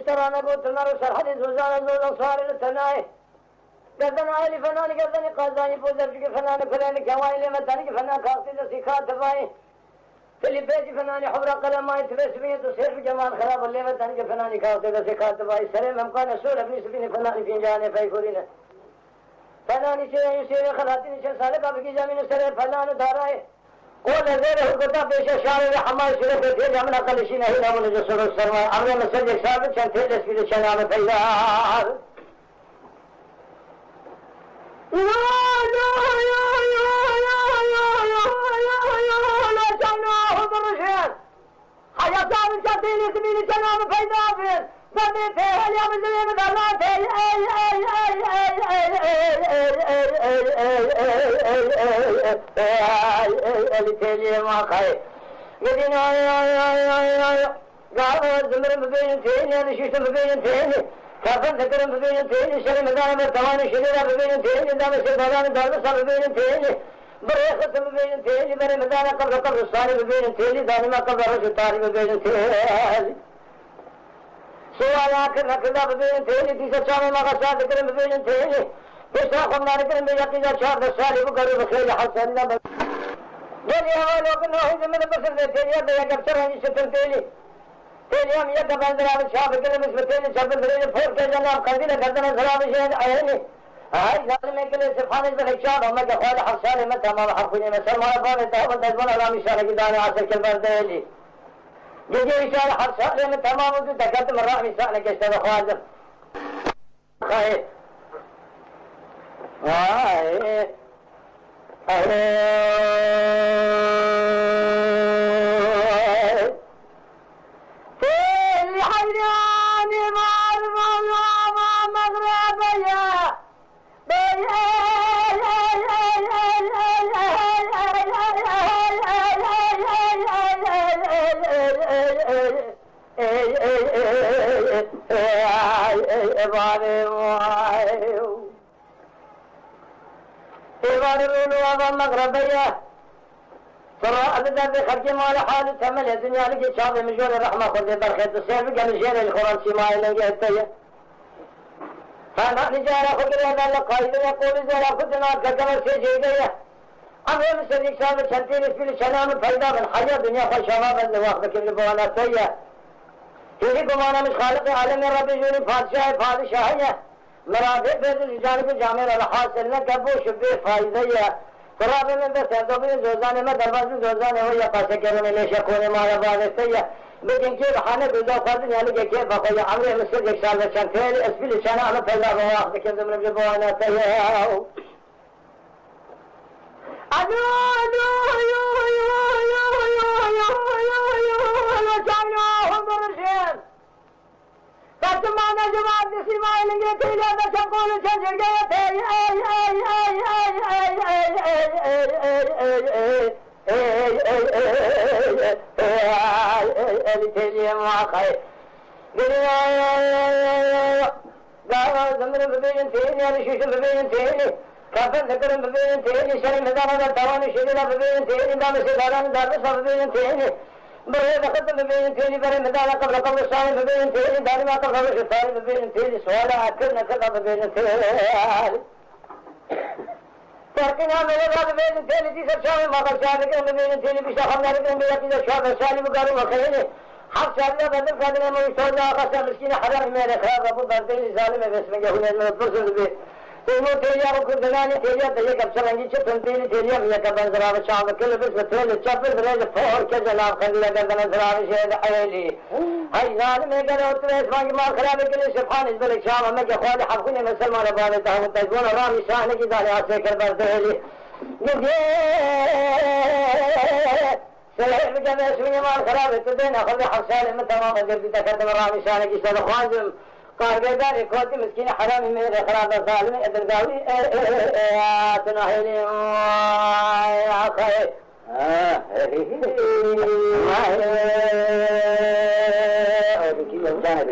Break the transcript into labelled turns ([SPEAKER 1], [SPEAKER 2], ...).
[SPEAKER 1] ترانه قلت نار سرحدي زوزان زوزان صار للتناي قدنا عيلي فناني قدني قازاني بوزرجي فنان فلاني كوايلي مدني فنان كاقتي لسيكات دفاي اللي بيجي فناني حبرا قلم ما يتبسمية تصير جمال خراب اللي مدني فناني كاقتي لسيكات دفاي سليم امكان السول ابني سبيني فناني في جاني فيكورينا فناني شيء يسير خلاتيني شيء سالك ابكي جامين سليم فنان داراي قول زيره القطع بيش شارع حماي سلك في جامنا قلشين هنا من جسر السرما امر مسجد ثابت كان تهلس في الشنام فيلار لا جناه برشاد حياة صار شاتيني سبيل الشنام فيدافر ضميته اليوم زين ذراته اللي تيجي ما خاي قدينا قالوا زمر بين تيني انا شفت بين تيني كافر ذكر بين تيني شرم دام ثواني شديد بين تيني دام سبحان دام صار بين تيني بريخت بين تيني بري مدان قبل صار بين تيني دام ما قبل رجل طاري بين تيني سواء آخر ركضا ببين تيني تيسا چاوه مغا شاد کرن ببين تيني بشا خمنان کرن بيقيدا شاد دسالي بقري بخير حسن لبا جني هوا لوكن روحي زمن بسر دي تيني بيا كبسر هنجي ستر تيني تيني هم يدى بندراب شاب کرن بسر تيني چبن برين فور کے جناب قردين گردن زراب شهد آيني هاي ظالم اكل سفانش بخشاد هم كخوال حسالي متى ما بحقوني مسر ما بان تهبن تجبن علامي شارك داني عصر كل بردالي جدي إشارة حرصة لأن تمام وجود دكتور مرة مثال كشتى بخوازم خير في الحيران مغربية مغربية ترى أبدا بخرج مال حال تمل الدنيا لك شاب مجور الرحمة خذ برخيت السيف قال جير القرآن سماع لنجي التيه فأنا نجارة خذ هذا القائد يقول زرا خذنا كجمل سيجيه أمر مسلك شاب شنتين في الشنام فيدا من حياة الدنيا خشابا من وقت كل بوانا تيه تيجي بوانا مش خالق عالم ربي جوني فادشاه مرادف بيد جانب جامع الحاصل لك ابو شبه فائدة قرابة من بس هذا من زوجان ما دربان زوجان هو يقاس كرم ليش يكون ما يبغى سيا لكن كيف حنا بيدا فاضي يعني كيف بقى عمري مسجد شال شنتين اسفل شنا أنا فيدا بوانا كذا من جبوانا تيه فاتمانا جواب نسيما لنگے تیلے دا شکول چھجڑ گئے تھے تیلے مواقعی گاوا زمر ببین تیلے رشوش ببین تیلے کافر ذکر ببین تیلے شرم دانا دا توانی شدینا ببین تیلے دام سے داران دارسا ببین تیلے بري دخلت ببين تيجي بري مدانا قبل الصائم ببين تيجي داري ما قبل الصائم ببين تيجي سوالا أكلنا كذا ببين تيجي تركنا من هذا ببين تيجي تيسر شامي ما قبل شامي ببين تيجي بيشاخمنا لكن بيجي تيجي شامي سالي بقاري وخيني حق شامي بدل كذا ما يسوي آخر مسكين حرام من خراب أبو بردين ظالم بس من جهونه من الفرصة ببين تيجي تيجي أبو كرداني تيجي تيجي كبسر عندي شتون تيجي تيجي مية كبان زراب شام كل بس تيجي تشابل بريد فور كجلاب خلي لقدنا زراب شيء حيلي هاي ظالم يقدر وتريس ما ما خراب كل سبحان الله شام ما جخوالي حقوني مسلم على بالي تهم تجون رامي شان كذا لأسكر بردهلي يجي سلام جميع اسمي ما خراب تدين أخذ حسال من تمام جربي تكتم رامي شان كذا خوانزم قاربدار إخوتي مسكين حرامي من خراب الظالم إدرداوي تناهيني يا خير أوه كي يوم جانب